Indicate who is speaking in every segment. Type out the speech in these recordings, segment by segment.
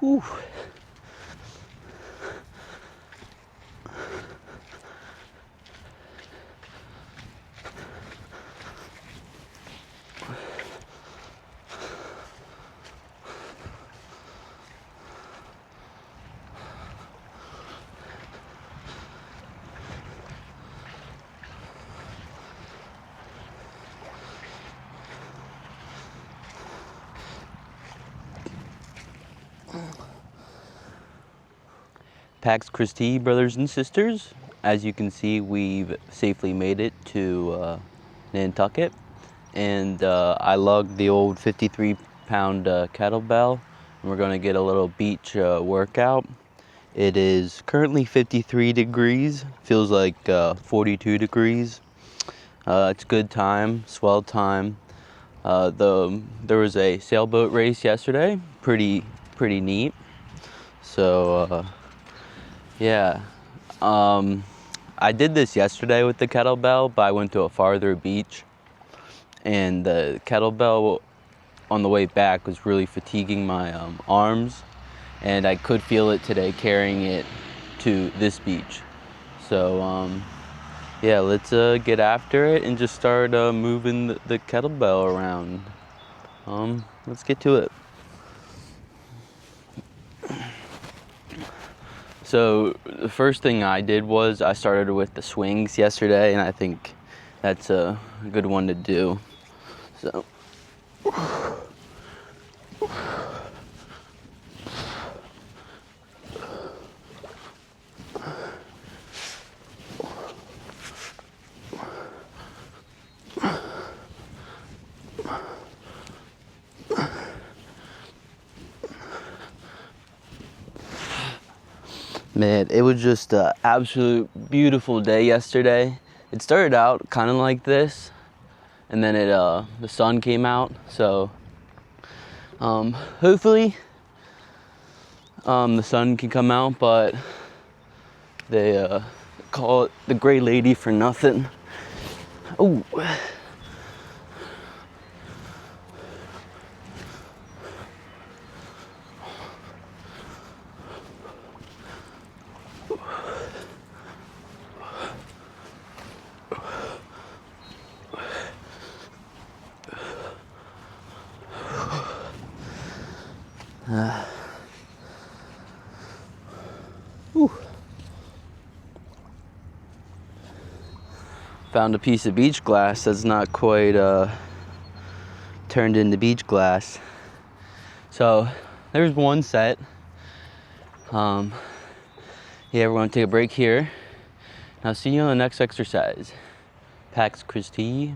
Speaker 1: Whew. Pax Christi, brothers and sisters. As you can see, we've safely made it to Nantucket, and I lugged the old 53-pound kettlebell, and we're going to get a little beach workout. It is currently 53 degrees, feels like 42 degrees. It's good time, swell time. There was a sailboat race yesterday, pretty neat. So yeah, I did this yesterday with the kettlebell, but I went to a farther beach, and the kettlebell on the way back was really fatiguing my arms, and I could feel it today carrying it to this beach. So yeah, let's get after it and just start moving the kettlebell around. Let's get to it. So the first thing I did was I started with the swings yesterday, and I think that's a good one to do. So man, it was just an absolute beautiful day yesterday. It started out kind of like this, and then the sun came out. So hopefully the sun can come out, but they call it the gray lady for nothing. Oh. Found a piece of beach glass that's not quite turned into beach glass. So there's one set. Yeah, we're going to take a break here. I'll see you on the next exercise. Pax Christi.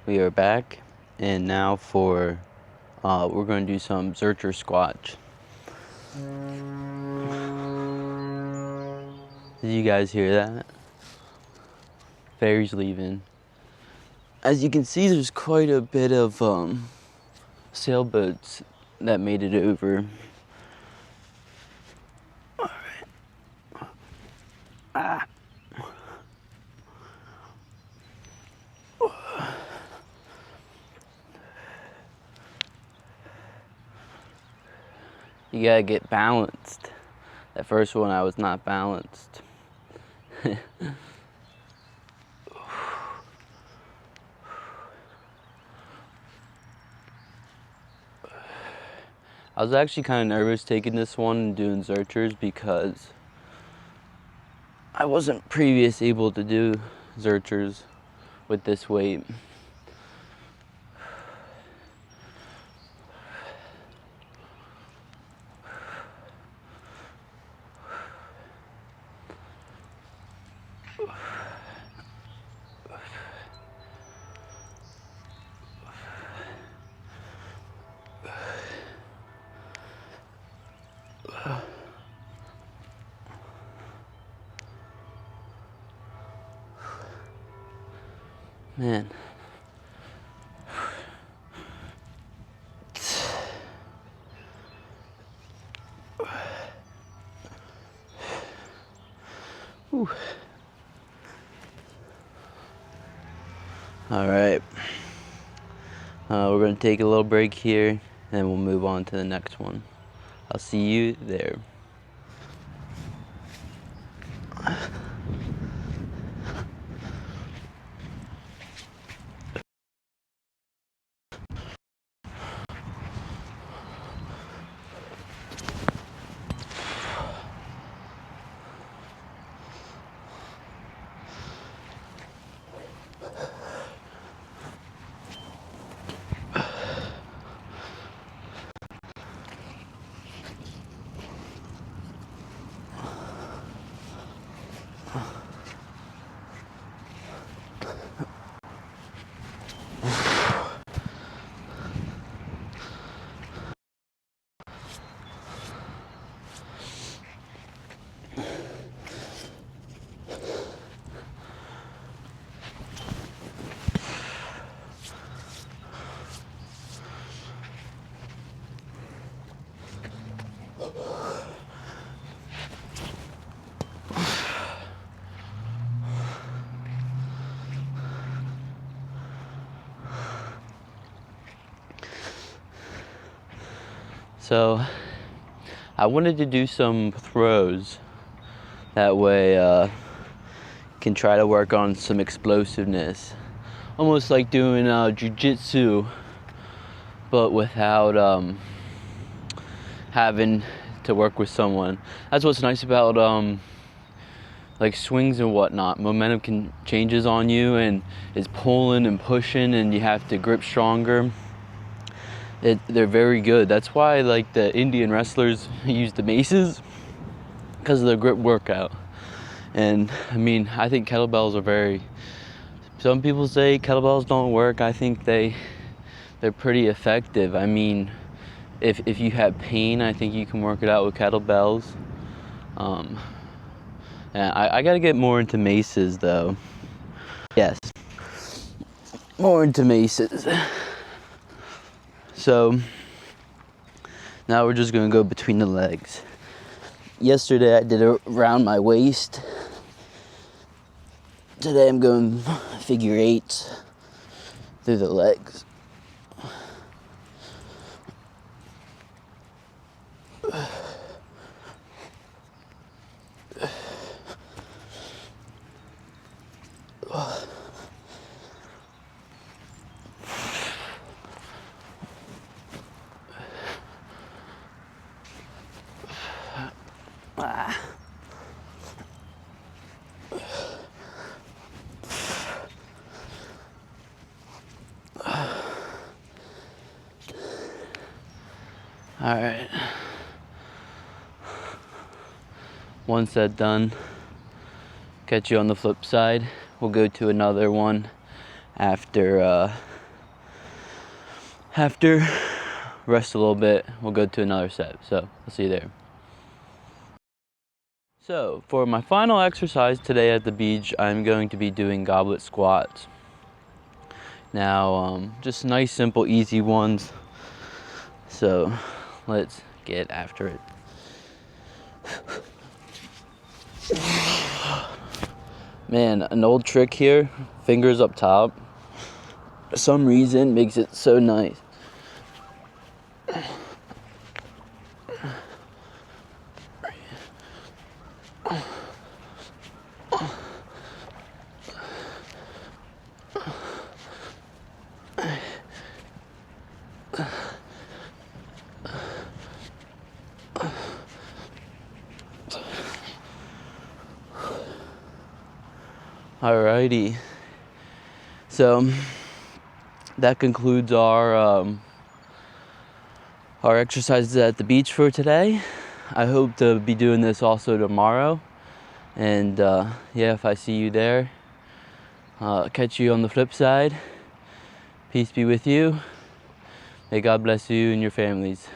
Speaker 1: We are back, and now for we're going to do some Zercher squats. Did you guys hear that? Ferry's leaving. As you can see, there's quite a bit of sailboats that made it over. All right. Ah. You gotta get balanced. That first one, I was not balanced. I was actually kind of nervous taking this one and doing Zerchers because I wasn't previously able to do Zerchers with this weight. Man. Whew. All right. We're going to take a little break here, and we'll move on to the next one. I'll see you there. So I wanted to do some throws. That way can try to work on some explosiveness. Almost like doing jiu-jitsu, but without having to work with someone. That's what's nice about like swings and whatnot. Momentum changes on you and it's pulling and pushing and you have to grip stronger. They're very good. That's why like the Indian wrestlers use the maces, because of the grip workout. And I mean, I think kettlebells are very, some people say kettlebells don't work. I think they're pretty effective. I mean, if you have pain, I think you can work it out with kettlebells. And I gotta get more into maces though. Yes, more into maces. So now we're just gonna go between the legs. Yesterday I did it around my waist. Today I'm going figure eights through the legs. All right. One set done. Catch you on the flip side. We'll go to another one after rest a little bit. We'll go to another set. So I'll see you there. So for my final exercise today at the beach, I'm going to be doing goblet squats. Now, just nice, simple, easy ones. So let's get after it. Man, an old trick here, fingers up top, for some reason makes it so nice. Alrighty, so that concludes our exercises at the beach for today. I hope to be doing this also tomorrow, and yeah, if I see you there, catch you on the flip side. Peace be with you. May God bless you and your families.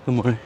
Speaker 1: Good morning.